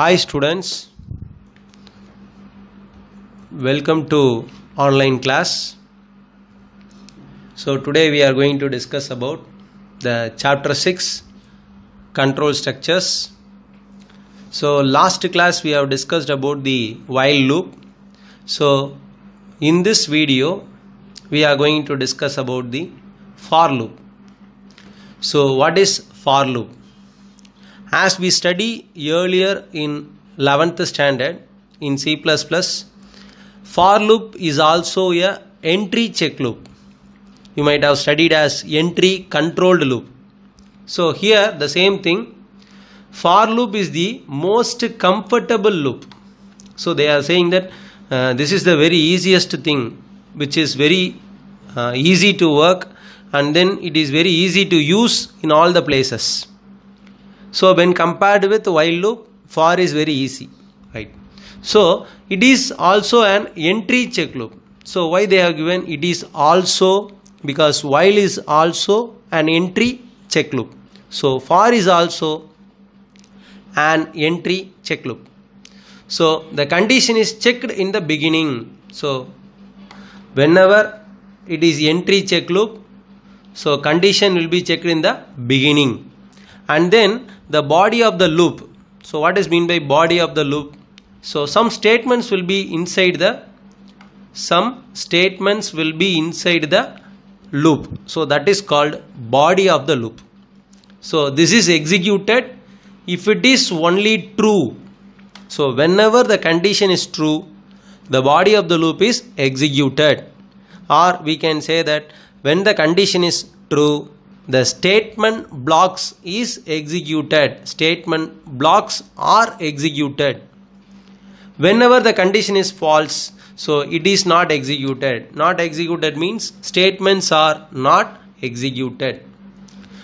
Hi students, welcome to online class. So today we are going to discuss about the chapter 6 control structures. So last class we have discussed about the while loop. So in this video we are going to discuss about the for loop. So what is for loop? As we study earlier in 11th standard in C++, for loop is also a entry check loop. You might have studied as entry controlled loop. So here the same thing, for loop is the most comfortable loop. So they are saying that this is the very easiest thing, which is very easy to work, and then it is very easy to use in all the places. So when compared with while loop, for is very easy, right? So it is also an entry check loop. So why they have given it is also, because while is also an entry check loop. So for is also an entry check loop. So the condition is checked in the beginning. So whenever it is entry check loop, so condition will be checked in the beginning. And then the body of the loop. So what is mean by body of the loop? So some statements will be inside the loop. So that is called body of the loop. So this is executed if it is only true. So whenever the condition is true, the body of the loop is executed. Or we can say that when the condition is true, the statement blocks is executed. Statement blocks are executed. Whenever the condition is false, so it is not executed. Not executed means statements are not executed.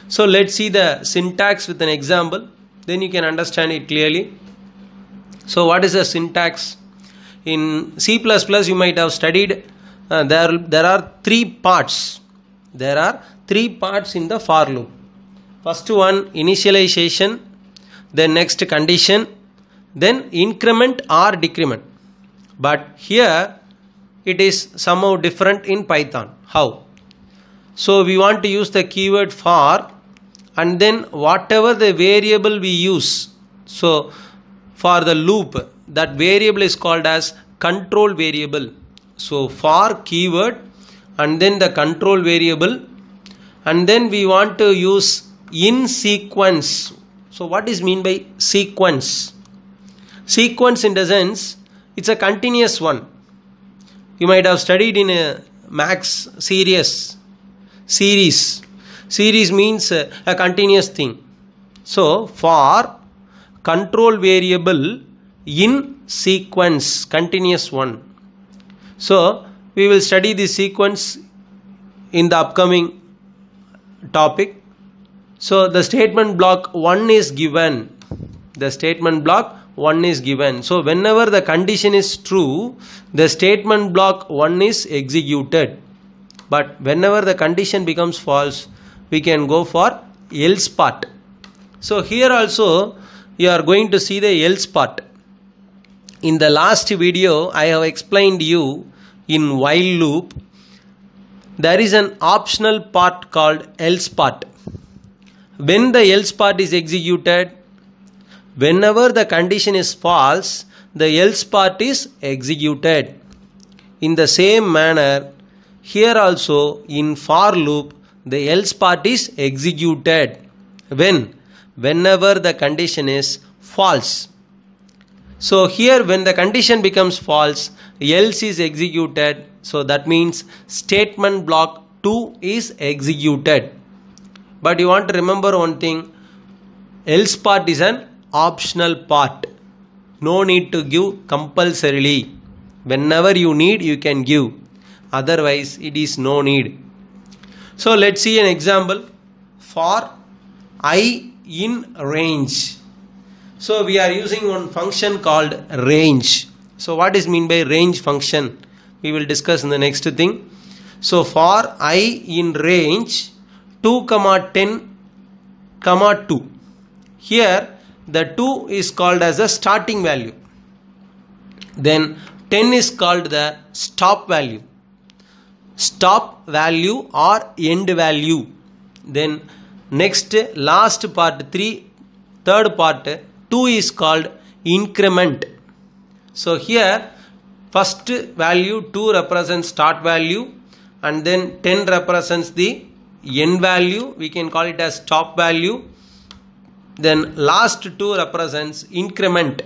So let's see the syntax with an example. Then you can understand it clearly. So what is the syntax? In C++ you might have studied there are three parts. There are three parts in the for loop. First one, initialization, then next condition, then increment or decrement. But here it is somehow different in Python. How? So we want to use the keyword for, and then whatever the variable we use. So for the loop, that variable is called as control variable. So for keyword and then the control variable, and then we want to use in sequence. So what is mean by sequence? Sequence in the sense it's a continuous one. You might have studied in a max series. Series means a continuous thing. So for control variable in sequence, continuous one. So we will study this sequence in the upcoming topic. So the statement block 1 is given. The statement block 1 is given. So whenever the condition is true, the statement block 1 is executed. But whenever the condition becomes false, we can go for else part. So here also you are going to see the else part. In the last video I have explained you in while loop there is an optional part called else part. When the else part is executed, whenever the condition is false, the else part is executed. In the same manner, here also in for loop, the else part is executed. Whenever the condition is false. So here when the condition becomes false, else is executed. So that means statement block 2 is executed. But you want to remember one thing, else part is an optional part. No need to give compulsorily. Whenever you need, you can give. Otherwise, it is no need. So let's see an example. For I in range. So we are using one function called range. So what is mean by range function? We will discuss in the next thing. So for I in range 2, 10, 2. Here the 2 is called as a starting value. Then 10 is called the stop value. Stop value or end value. Then next last part third part 2 is called increment. So here first value 2 represents start value, and then 10 represents the end value. We can call it as stop value. Then last 2 represents increment.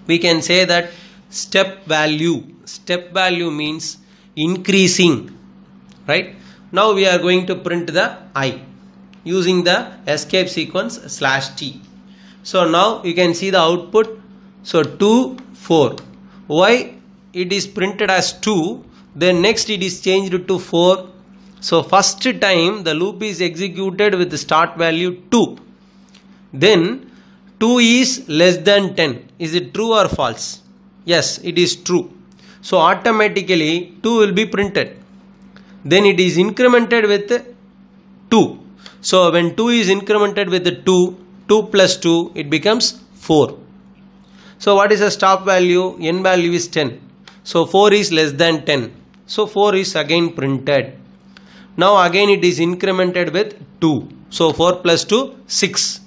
We can say that step value. Step value means increasing, right? Now we are going to print the I using the escape sequence /t. So now you can see the output. So 2, 4. Why it is printed as 2? Then next it is changed to 4. So first time the loop is executed with the start value 2. Then 2 is less than 10. Is it true or false? Yes, it is true. So automatically 2 will be printed. Then it is incremented with 2. So when 2 is incremented with the 2 plus 2, it becomes 4. So what is the stop value? N value is 10. So 4 is less than 10. So 4 is again printed. Now again it is incremented with 2. So 4 plus 2, 6.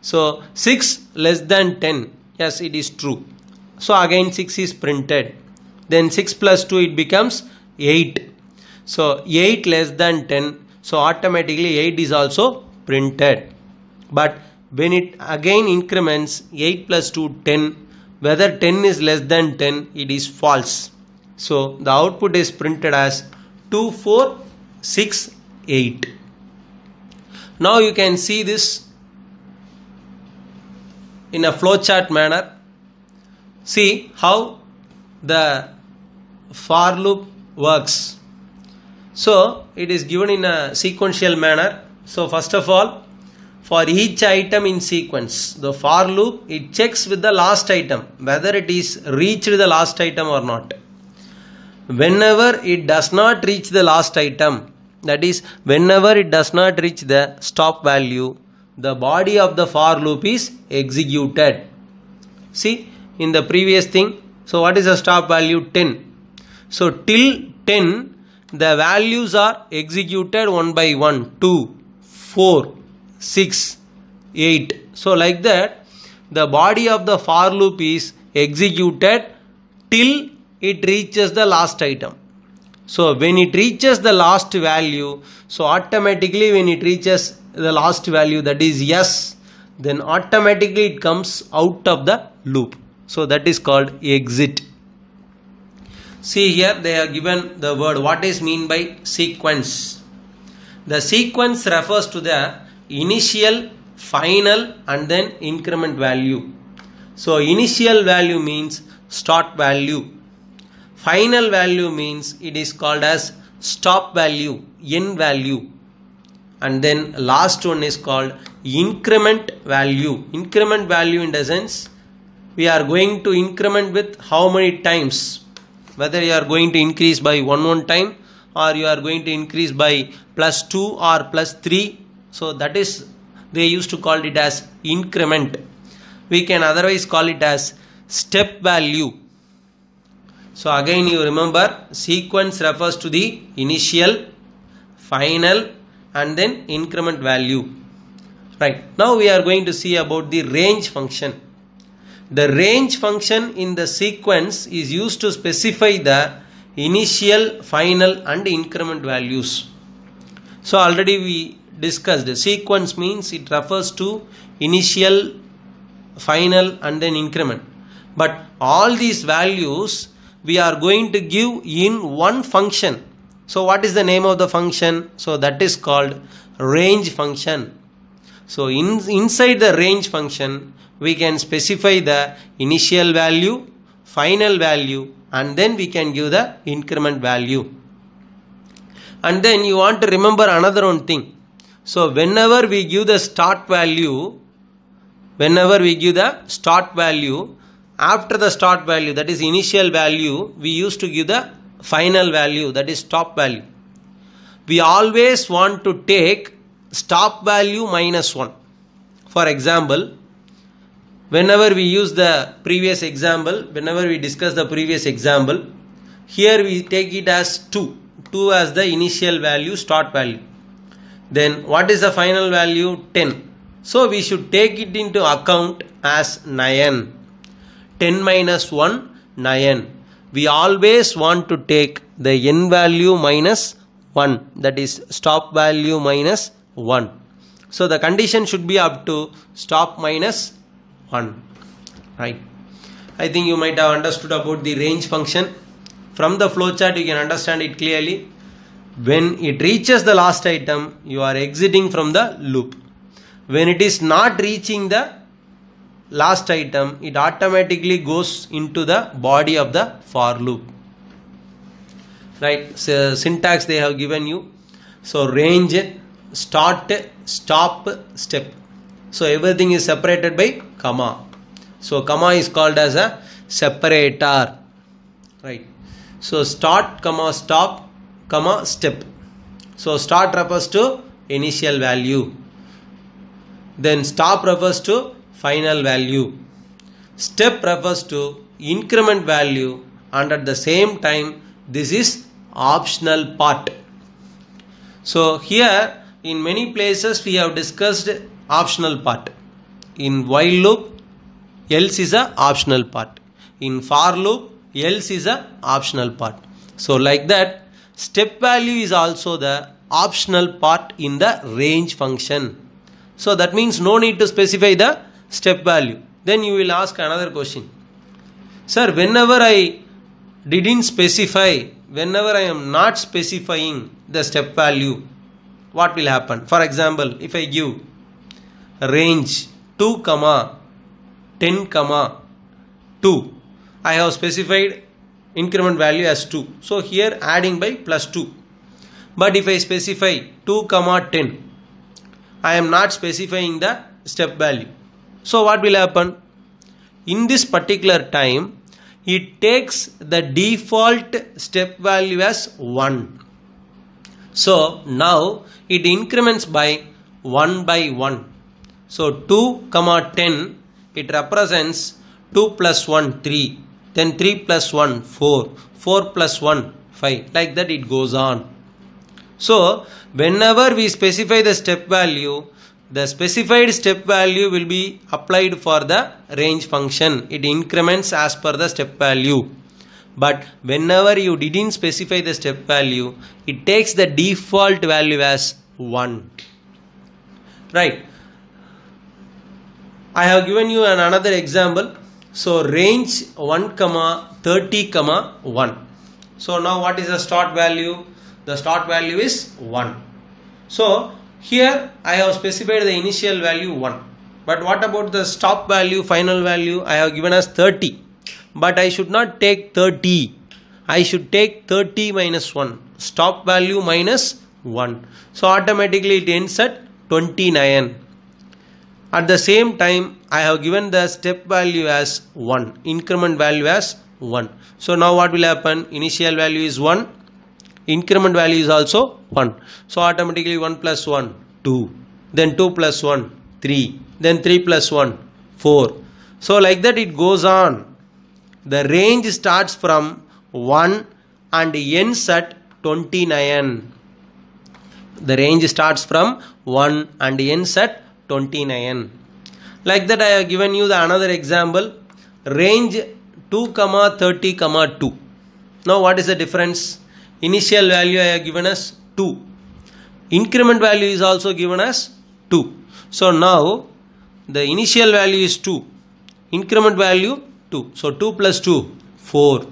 So 6 less than 10. Yes, it is true. So again 6 is printed. Then 6 plus 2, it becomes 8. So 8 less than 10. So automatically 8 is also printed. But when it again increments 8 plus 2, 10. Whether 10 is less than 10, it is false. So the output is printed as 2, 4, 6, 8. Now you can see this in a flowchart manner. See how the for loop works. So it is given in a sequential manner. So first of all, for each item in sequence, the for loop, it checks with the last item whether it is reached the last item or not. Whenever it does not reach the last item, that is whenever it does not reach the stop value, the body of the for loop is executed. See in the previous thing. So what is the stop value? 10. So till 10 the values are executed one by one. 2, 4, 6, 8. So like that the body of the for loop is executed till it reaches the last item. So when it reaches the last value, so automatically when it reaches the last value, that is yes, then automatically it comes out of the loop. So that is called exit. See here they are given the word. What is mean by sequence? The sequence refers to the initial, final and then increment value. So initial value means start value. Final value means it is called as stop value, end value. And then last one is called increment value. Increment value in the sense we are going to increment with how many times. Whether you are going to increase by one time or you are going to increase by +2 or +3. So that is, they used to call it as increment. We can otherwise call it as step value. So again you remember, sequence refers to the initial, final and then increment value. Right. Now we are going to see about the range function. The range function in the sequence is used to specify the initial, final and increment values. So already we discussed, sequence means it refers to initial, final and then increment. But all these values we are going to give in one function. So what is the name of the function? So that is called range function. So inside the range function we can specify the initial value, final value and then we can give the increment value. And then you want to remember another one thing. So whenever we give the start value, after the start value, that is initial value, we used to give the final value, that is stop value. We always want to take stop value -1. For example, whenever we use the previous example, whenever we discuss the previous example, here we take it as 2 as the initial value, start value. Then what is the final value? 10. So we should take it into account as 9. 10 minus 1, 9. We always want to take the n value minus 1, that is stop value minus 1. So the condition should be up to stop minus 1. Right. I think you might have understood about the range function. From the flowchart you can understand it clearly. When it reaches the last item, you are exiting from the loop. When it is not reaching the last item, it automatically goes into the body of the for loop. Right. So syntax they have given you. So range, start, stop, step. So everything is separated by comma. So comma is called as a separator. Right. So start, comma, stop, comma, step. So start refers to initial value. Then stop refers to final value. Step refers to increment value, and at the same time this is optional part. So here in many places we have discussed optional part. In while loop, else is a optional part. In for loop, else is a optional part. So like that, step value is also the optional part in the range function. So that means no need to specify the step value. Then you will ask another question. Sir, whenever I didn't specify, whenever I am not specifying the step value, what will happen? For example, if I give range 2, 10, 2, I have specified increment value as 2. So here adding by plus 2. But if I specify 2, 10, I am not specifying the step value. So what will happen? In this particular time, it takes the default step value as 1. So now it increments by 1 by 1. So 2, 10, it represents 2 plus 1, 3. Then 3 plus 1, 4. 4 plus 1, 5. Like that it goes on. So whenever we specify the step value, the specified step value will be applied for the range function. It increments as per the step value. But whenever you didn't specify the step value, it takes the default value as 1. Right. I have given you another example. So range 1, 30, 1. So now what is the start value? The start value is 1. So here I have specified the initial value 1. But what about the stop value, final value? I have given as 30. But I should not take 30. I should take 30 minus 1. Stop value minus 1. So automatically it ends at 29. At the same time, I have given the step value as 1. Increment value as 1. So now what will happen? Initial value is 1. Increment value is also 1. So automatically 1 plus 1, 2. Then 2 plus 1, 3. Then 3 plus 1, 4. So like that it goes on. The range starts from 1 and ends at 29. The range starts from 1 and ends at 29. Like that I have given you the another example. Range 2, 30, 2. Now what is the difference? Initial value I have given as 2. Increment value is also given as 2. So now the initial value is 2. Increment value 2. So 2 plus 2, 4.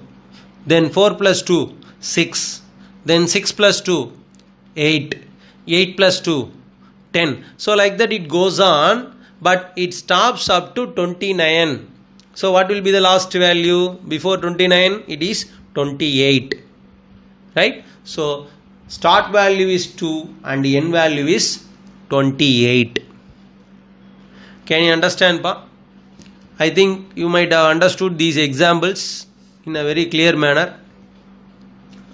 Then 4 plus 2, 6. Then 6 plus 2, 8. 8 plus 2, 10. So like that it goes on, but it stops up to 29. So what will be the last value before 29? It is 28. Right? So start value is 2 and end value is 28. Can you understand, Pa? I think you might have understood these examples in a very clear manner.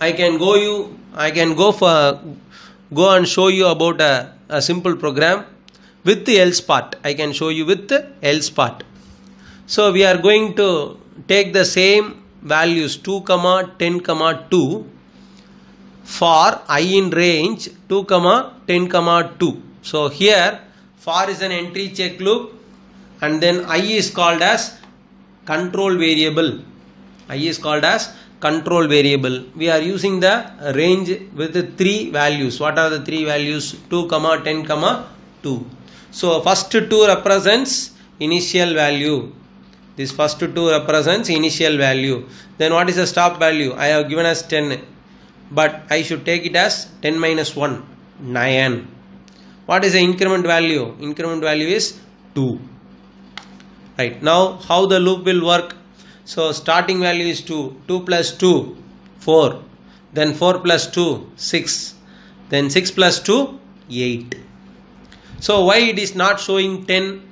I can go and show you about a simple program with the else part. I can show you with the else part. So we are going to take the same values 2, 10, 2 for I in range 2, 10, 2. So here for is an entry check loop, and then I is called as control variable. I is called as control variable. We are using the range with the 3 values. What are the 3 values? 2, 10, 2. So first 2 represents initial value. This first 2 represents initial value. Then what is the stop value? I have given as 10, but I should take it as 10 minus 1, 9. What is the increment value? Increment value is 2. Right. Now how the loop will work? So starting value is 2. 2 plus 2, 4. Then 4 plus 2, 6. Then 6 plus 2, 8. So why it is not showing 10?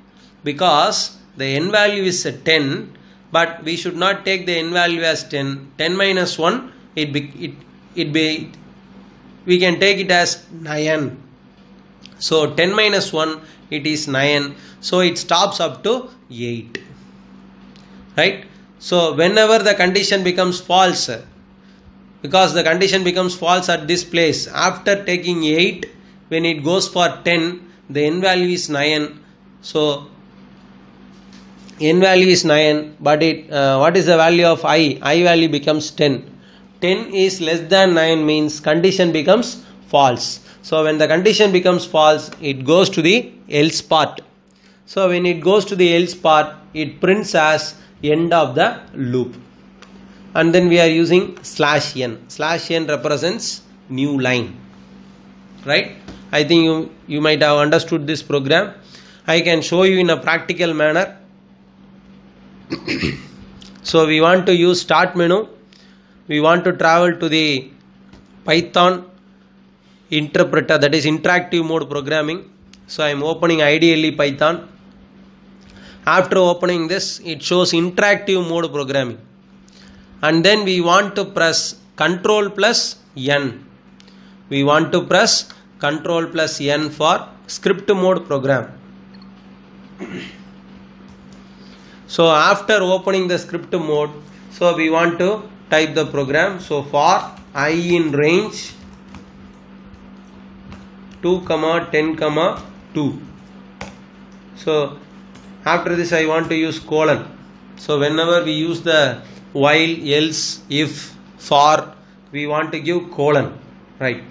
Because the n value is 10, but we should not take the n value as 10. 10 minus 1, we can take it as 9. So 10 minus 1, it is 9. So it stops up to 8. Right? So whenever the condition becomes false, because the condition becomes false at this place, after taking 8, when it goes for 10, the n value is 9. So n value is 9, but what is the value of I? I value becomes 10. 10 is less than 9 means condition becomes false. So when the condition becomes false, it goes to the else part. So when it goes to the else part, it prints as end of the loop. And then we are using /n. /n represents new line. Right? I think you might have understood this program. I can show you in a practical manner. So we want to use start menu. We want to travel to the Python interpreter, that is interactive mode programming. So I am opening ideally Python. After opening this, it shows interactive mode programming. And then we want to press Ctrl plus N. We want to press Ctrl plus N for script mode program. So after opening the script mode, so we want to type the program. So for I in range 2, 10, 2. So after this I want to use colon. So whenever we use the while, else, if, for, we want to give colon. Right.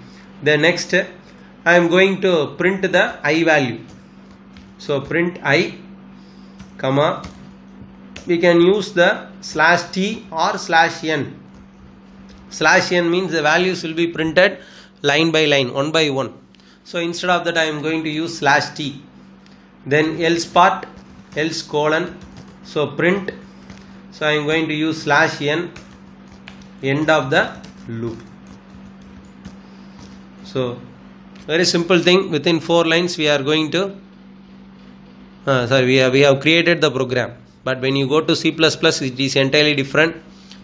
The next I am going to print the I value. So print I, comma, we can use the /t or /n. /n means the values will be printed line by line, one by one. So instead of that I am going to use /t. Then else part, else colon. So print. So I am going to use /n, end of the loop. So very simple thing. Within 4 lines we are going to we have created the program. But when you go to C++, it is entirely different.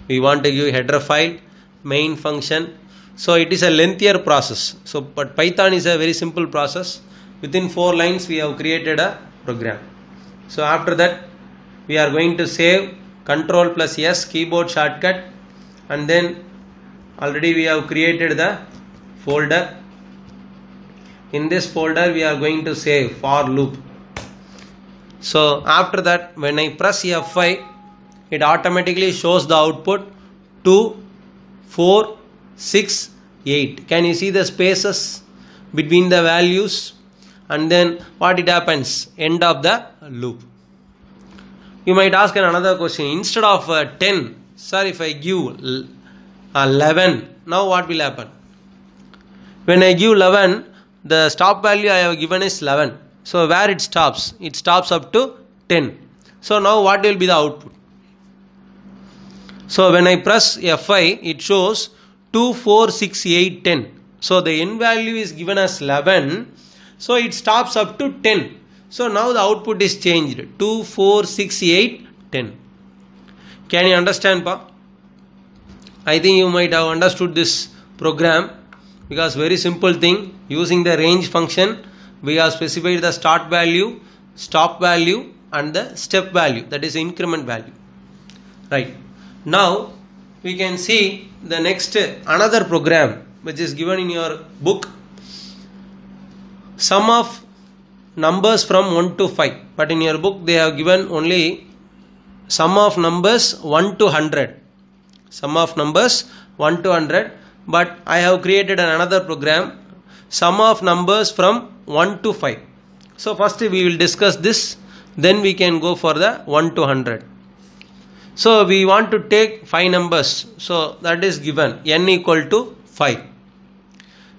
We want to give header file, main function. So it is a lengthier process. So but Python is a very simple process. Within 4 lines we have created a program. So after that we are going to save, Ctrl plus S keyboard shortcut, and then already we have created the folder. In this folder we are going to save for loop. So after that when I press F5, it automatically shows the output 2, 4, 6, 8. Can you see the spaces between the values? And then what it happens? End of the loop. You might ask another question. Instead of 10, sir, if I give 11, now what will happen? When I give 11, the stop value I have given is 11. So where it stops? It stops up to 10. So now what will be the output? So when I press F5, it shows 2, 4, 6, 8, 10. So the n value is given as 11. So it stops up to 10. So now the output is changed. 2, 4, 6, 8, 10. Can you understand, Pa? I think you might have understood this program, because very simple thing. Using the range function, we have specified the start value, stop value, and the step value, that is increment value. Right. Now we can see the next another program which is given in your book. Sum of numbers from 1 to 5, but in your book they have given only sum of numbers 1 to 100. Sum of numbers 1 to 100, but I have created another program, sum of numbers from 1 to 5. So first we will discuss this, then we can go for the 1 to 100. So we want to take 5 numbers, so that is given n equal to 5,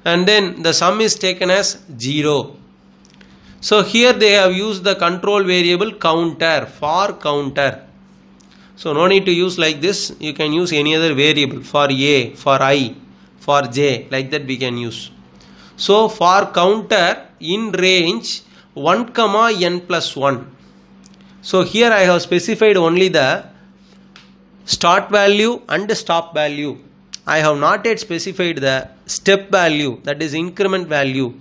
and then the sum is taken as 0. So here they have used the control variable counter, for counter. So no need to use like this, you can use any other variable, for a, for I, for j, like that we can use. So for counter in range 1, n plus 1. So here I have specified only the start value and stop value. I have not yet specified the step value, that is increment value.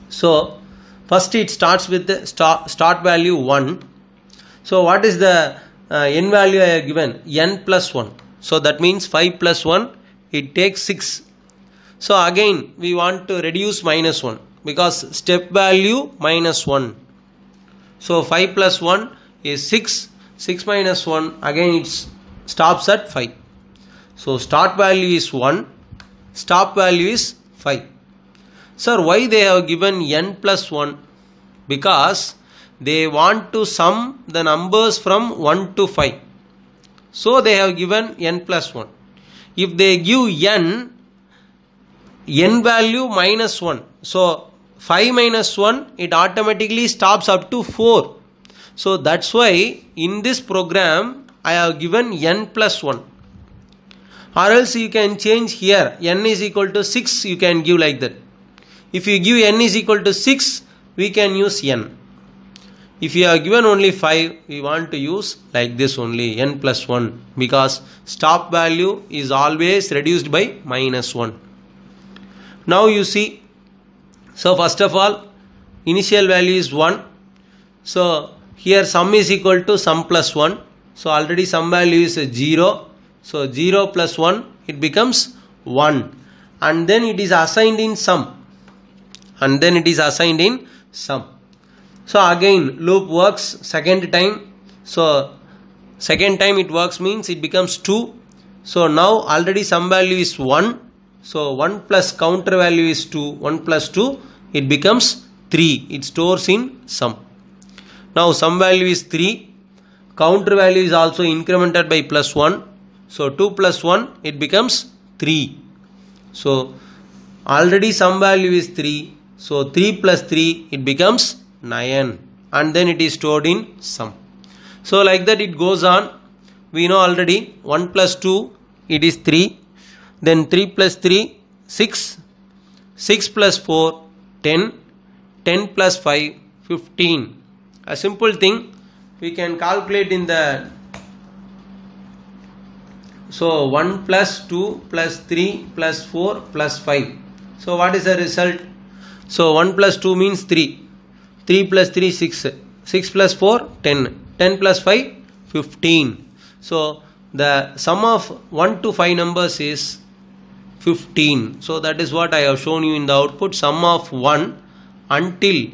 So first it starts with the start value 1. So what is the n value I have given? N plus 1. So that means 5 plus 1, it takes 6. So again we want to reduce minus 1 because step value minus 1. So 5 plus 1 is 6. 6 minus 1, again it stops at 5. So start value is 1, stop value is 5. Sir, why they have given n plus 1? Because they want to sum the numbers from 1 to 5. So they have given n plus 1. If they give n value minus 1. So 5 minus 1, it automatically stops up to 4. So that's why in this program I have given n plus 1. Or else you can change here, n is equal to 6, you can give like that. If you give n is equal to 6, we can use n. If you are given only 5, we want to use like this only, n plus 1, because stop value is always reduced by minus 1. Now you see, so first of all, initial value is 1. So here sum is equal to sum plus 1. So already sum value is 0. So 0 plus 1, it becomes 1. And then it is assigned in sum. So again loop works second time. So second time it works means it becomes 2. So now already sum value is 1. So 1 plus counter value is 2. 1 plus 2, it becomes 3. It stores in sum. Now sum value is 3. Counter value is also incremented by plus 1. So 2 plus 1, it becomes 3. So already sum value is 3. So 3 plus 3, it becomes 9. And then it is stored in sum. So like that it goes on. We know already 1 plus 2, it is 3. Then 3 plus 3, 6. 6 plus 4, 10. 10 plus 5, 15. A simple thing we can calculate in the. So 1 plus 2 plus 3 plus 4 plus 5. So what is the result? So 1 plus 2 means 3. 3 plus 3, 6. 6 plus 4, 10. 10 plus 5, 15. So the sum of 1 to 5 numbers is 15. So that is what I have shown you in the output. Sum of 1 until,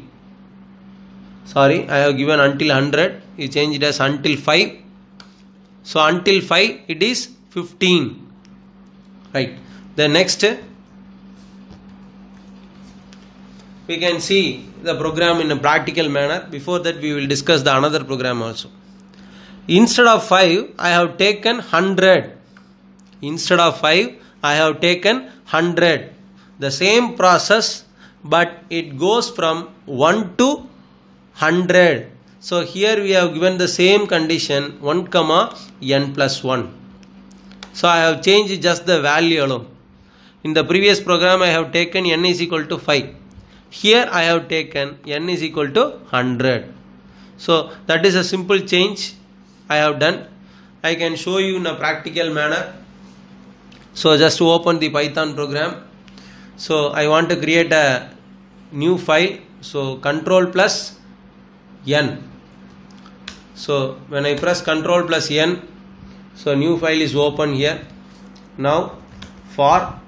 sorry, I have given until 100. You change it as until 5. So until 5 it is 15. Right. The next we can see the program in a practical manner. Before that we will discuss the another program also. Instead of 5 I have taken 100. Instead of 5 I have taken 100. The same process, but it goes from 1 to 100. So here we have given the same condition 1, n plus 1. So I have changed just the value alone. In the previous program I have taken n is equal to 5. Here I have taken n is equal to 100. So that is a simple change I have done. I can show you in a practical manner. So just to open the Python program. So I want to create a new file. So control plus n. So when I press Control plus N, so new file is open here. Now for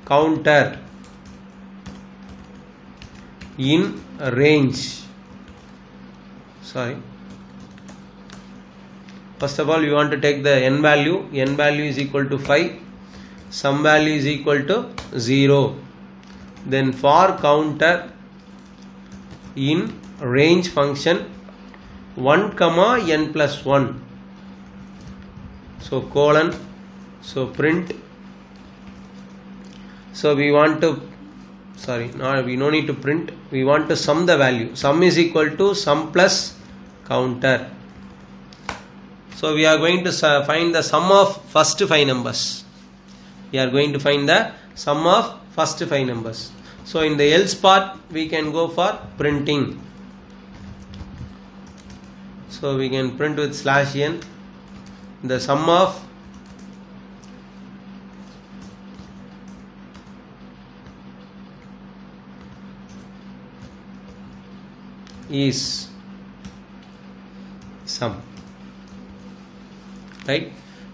counter in range, first of all we want to take the n value is equal to 5, some value is equal to 0. Then for counter in range function 1 comma n plus 1, so colon, so print, so we want to, we no need to print, we want to sum the value, sum is equal to sum plus counter. So we are going to find the sum of first 5 numbers. We are going to find the sum of first 5 numbers. So in the else part we can go for printing. So we can print with /n the sum of is sum, right?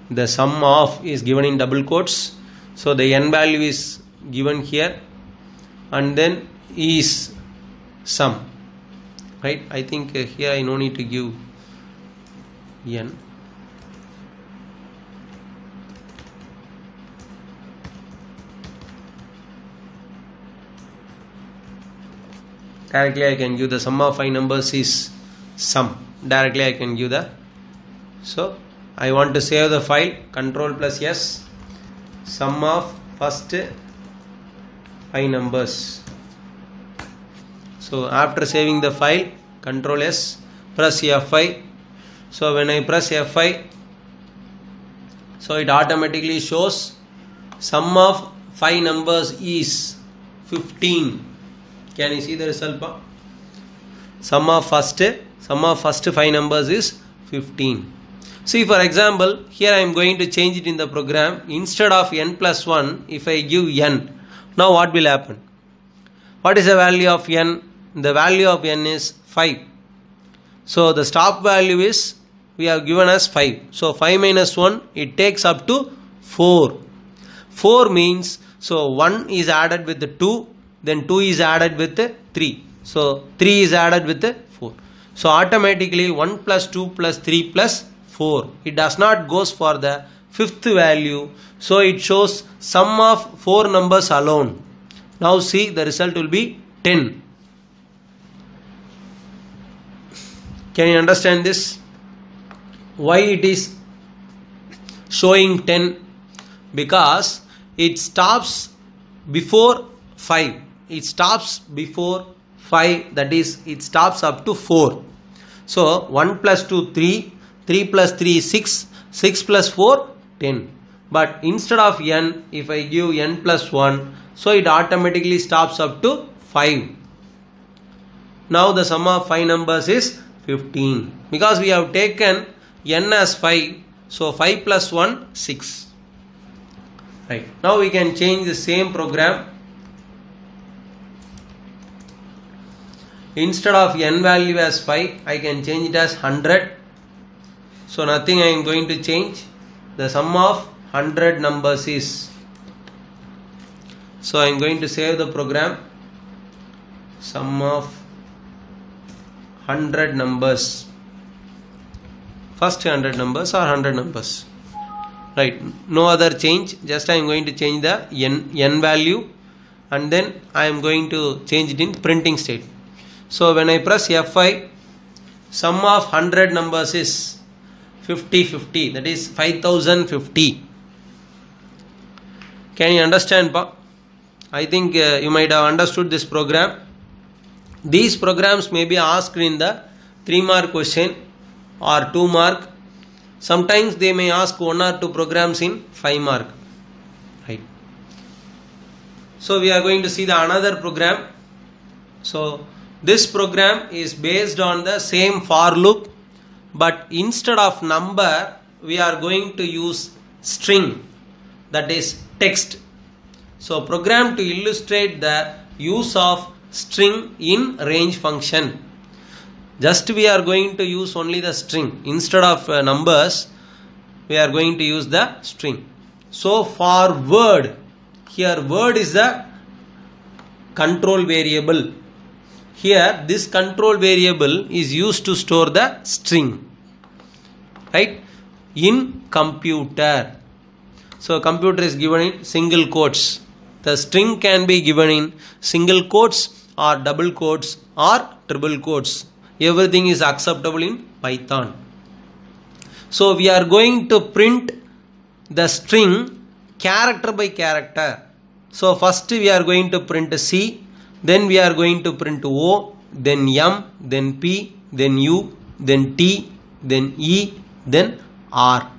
The sum of is given in double quotes, so the n value is given here and then is sum, right? I think here I no need to give n. Directly I can give the sum of 5 numbers is sum. Directly I can give the, so I want to save the file, Control plus S, sum of first 5 numbers. So after saving the file, Control S, press F5. So when I press F5, so it automatically shows sum of 5 numbers is 15. Can you see the result? Sum of first 5 numbers is 15. See, for example, here I am going to change it in the program. Instead of n plus 1, if I give n, now what will happen? What is the value of n? The value of n is 5. So the stop value is, we have given as 5. So 5 minus 1, it takes up to 4. 4 means, so 1 is added with the 2, then 2 is added with the 3. So 3 is added with the 4. So automatically 1 plus 2 plus 3 plus 4. It does not goes for the fifth value. So it shows sum of 4 numbers alone. Now see, the result will be 10. Can you understand this? Why it is showing 10? Because it stops before 5. It stops before 5, that is, it stops up to 4. So 1 plus 2, 3, 3 plus 3, 6, 6 plus 4, 10. But instead of n, if I give n plus 1, so it automatically stops up to 5. Now the sum of 5 numbers is 15. Because we have taken n as 5, so 5 plus 1, 6. Right. Now we can change the same program. Instead of n value as 5, I can change it as 100. So nothing I am going to change. The sum of 100 numbers is. So I am going to save the program. Sum of 100 numbers. First 100 numbers or 100 numbers. Right. No other change. Just I am going to change the n value and then I am going to change it in printing state. So when I press F5, sum of 100 numbers is 50, that is 5050. Can you understand, Pa? I think you might have understood this program. These programs may be asked in the 3-mark question or 2-mark. Sometimes they may ask 1 or 2 programs in 5-mark. Right. So we are going to see the another program. So this program is based on the same for loop, but instead of number we are going to use string, that is text. So program to illustrate the use of string in range function. Just we are going to use only the string. Instead of numbers, we are going to use the string. So for word, here word is the control variable. Here this control variable is used to store the string, right? In computer, so computer is given in single quotes. The string can be given in single quotes or double quotes or triple quotes. Everything is acceptable in Python. So we are going to print the string character by character. So first we are going to print C, then we are going to print O, then M, then P, then U, then T, then E, then R.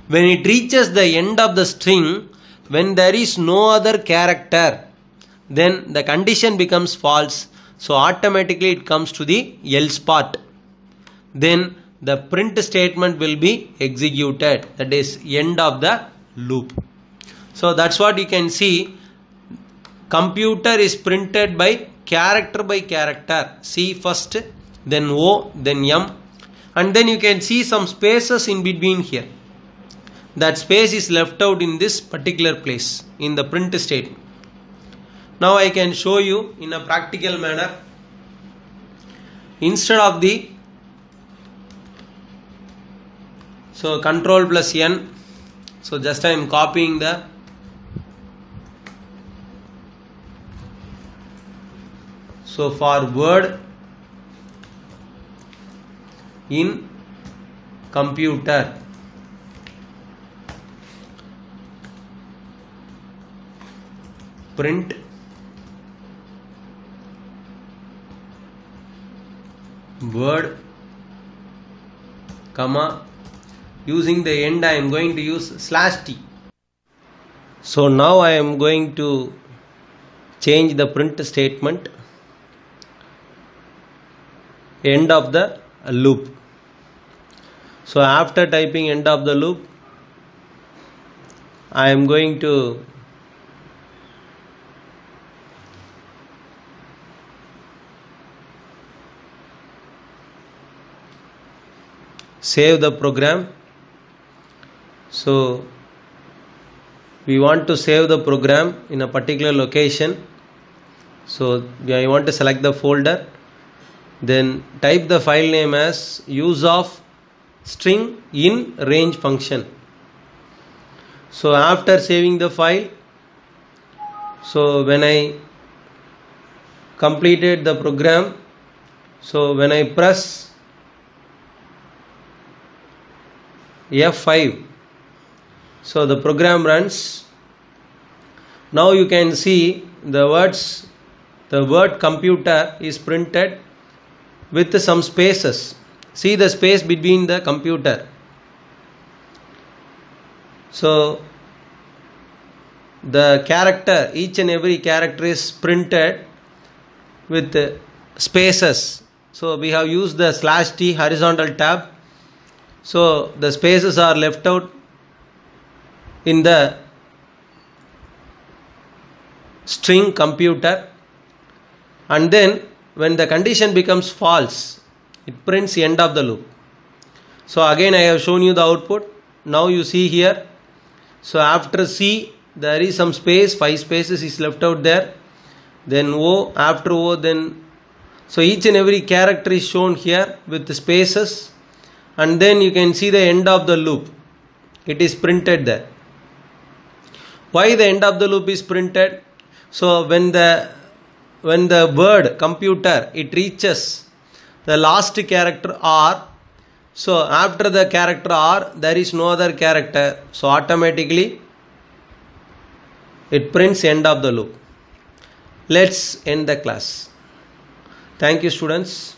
When it reaches the end of the string, when there is no other character, then the condition becomes false. So automatically it comes to the else part. Then the print statement will be executed. That is end of the loop. So that's what you can see. Computer is printed by character. C first, then O, then M, and then you can see some spaces in between here. That space is left out in this particular place in the print statement. Now I can show you in a practical manner. Instead of the control plus N, so just I am copying the for word in computer, print word, comma, using the end I am going to use /t. So now I am going to change the print statement, end of the loop. So after typing end of the loop, I am going to save the program. So we want to save the program in a particular location. So I want to select the folder, then type the file name as use of string in range function. So after saving the file, so when I completed the program, so when I press F5, so the program runs. Now you can see the word computer is printed with some spaces. See the space between the computer. So the character, each and every character is printed with spaces. So we have used the /t horizontal tab. So the spaces are left out in the string computer, and then when the condition becomes false, it prints the end of the loop. So again I have shown you the output. Now you see here, so after C there is some space, 5 spaces is left out there, then O, after O, then so each and every character is shown here with the spaces, and then you can see the end of the loop, it is printed there. Why the end of the loop is printed? So when the word computer, it reaches the last character R, so after the character R there is no other character, so automatically it prints end of the loop. Let's end the class. Thank you, students.